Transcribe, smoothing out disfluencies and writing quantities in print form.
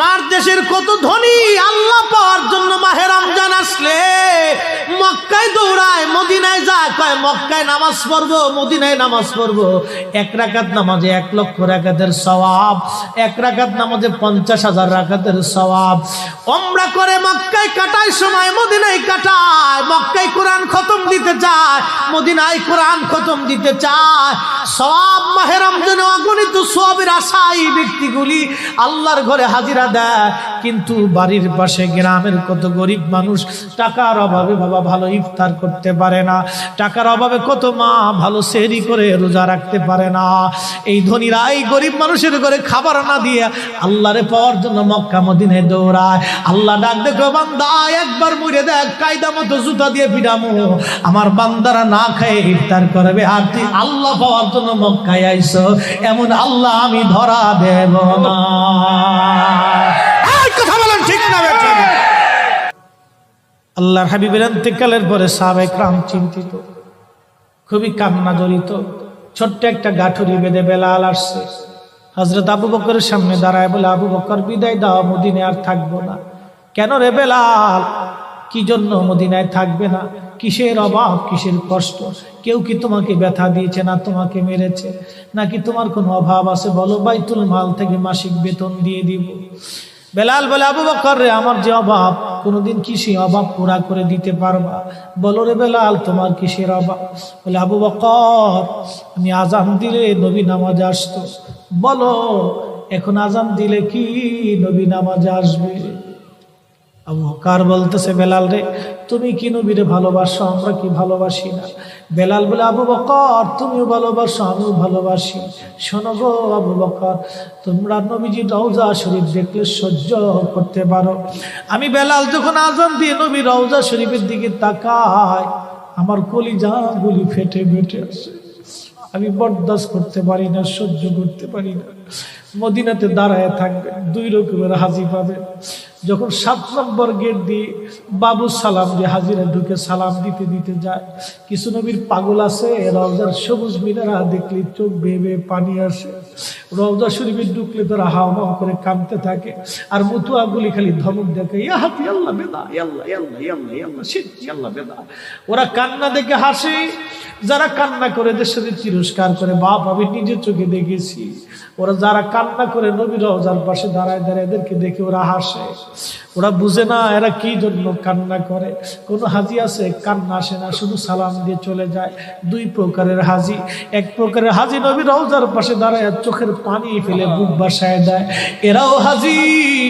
আমার দেশের কত ধনী আল্লাহ পাওয়ার জন্য মাহে রমজান আসলে মক্কায় দৌড়ায়, মদিনায় যায়, কয় মক্কায় নামাজ পড়বো, মদিনায় নামাজ পড়বো। এক রাকাত নামাজে 1 লক্ষ রাকাতের সওয়াব, 1 রাকাত নামাজে 50,000 রাকাতের সওয়াব। উমরা করে মক্কায় কাটায় সময় মদিনায় কাটায়, মক্কায় কোরআন খতম দিতে চায়, মদিনায় কোরআন খতম দিতে চায়। সওয়াব মাহে রমজানে অগণিত সওয়াবের আশায় ব্যক্তিগুলি আল্লাহর ঘরে হাজিরা দেয়, কিন্তু বাড়ির পাশে গ্রামের কত গরিব মানুষ টাকার অভাবে বাবা ভালো ইফতার করতে পারে না, টাকার অভাবে কত মা ভালো সেহরি করে রোজা রাখতে পারে না। এই ধনীরা এই গরিব মানুষের ঘরে খাবার না দিয়ে আল্লাহরে পাওয়ার জন্য মক্কা মদিনায় দৌড়ায়। আল্লাহ ডাক দেখো, বান্দা একবার মরে দেখ, কায়দা মতো জুতা দিয়ে পিটামো, আমার বান্দারা না খেয়ে ইফতার করবে, আর তুই আল্লাহ পাওয়ার জন্য মক্কায় আইছো, এমন আল্লাহ আমি ধরা দেব না। কথা বলেন ঠিক না? আল্লাহর হাবিবের ইন্তেকালের পরে সাহাবায়ে কেরাম চিন্তিত, খুবই কান্না জড়িত। ছোট্ট একটা গাঠুরি বেঁধে বেলাল আসছে, হযরত আবু বকরের সামনে দাঁড়ায় বলে, আবু বকর বিদায় দাও, মদিনায় আর থাকবো না। কেন রে বেলাল, কি জন্য মদিনায় থাকবে না? কিসের অভাব, কিসের কষ্ট? কেউ কি তোমাকে ব্যথা দিয়েছে না তোমাকে মেরেছে? নাকি তোমার কোনো অভাব আছে? বলো, বাইতুল মাল থেকে মাসিক বেতন দিয়ে দিব। বেলাল বলে, আবু বকর রে, আমার যে অভাব, কোনোদিন কি সেই অভাব পুরা করে দিতে পারবা? বলো রে বেলাল, তোমার কিসের অভাব? বলে, আবু বকর, আমি আজান দিলে নবী নামাজে আসতো, বলো এখন আজান দিলে কি নবী নামাজে আসবে? আবু বকর বলতেছে, বেলাল রে, তুমি কি নবীরে ভালোবাসো, আমরা কি ভালোবাসি না? বেলাল বলে, আবু বকর, তুমিও ভালোবাসো, আমিও ভালোবাসি। শোনো গো আবু বকর, তোমরা নবীজি রওজা শরীফ দেখলে সহ্য করতে পারো? আমি বেলাল যখন আজান দিয়ে নবী রওজা শরীফের দিকে তাকাই, আমার কলিজা গুলি ফেটে ফেটে আসে, আমি বরদাস্ত করতে পারি না, সহ্য করতে পারি না। মদিনাতে দাঁড়ায় থাকবে, 2 রকমের হাজি পাবে। যখন 7 নম্বর গেট দিয়ে বাবু সালাম দিয়ে হাজিরা ঢুকে সালাম দিতে দিতে যায়, কিছু নবীর পাগল আছে, রওজার সবুজ মিনারা দেখলে চোখ বেয়ে বেয়ে পানি আসে, রওজা শরীফে ঢুকলে তারা হাওয়া করে কাঁদতে থাকে, আর মতুয়াগুলি খালি ধমক দেখে, ইয়া হাতি আল্লাহ বেদা, আল্লাহ আল্লাহ আল্লাহ আল্লাহ শিরকি আল্লাহ বেদা। ওরা কান্না দেখে হাসে, যারা কান্না করে দেশের তিরস্কার করে, বাপ আমি নিজের চোখে দেখেছি। ওরা যারা কান্না করে নবী রওজার পাশে দাঁড়ায় দাঁড়ায় এদেরকে দেখে ওরা হাসে। ওরা বুঝে না এরা কি জন্য কান্না করে। কোন হাজি আছে কান্না আসে না, শুধু সালাম দিয়ে চলে যায়। 2 প্রকারের হাজি। এক প্রকারের হাজি নবী রওজার পাশে দাঁড়ায় চোখের পানি ফেলে বুক বাসায় দেয়, এরাও হাজি।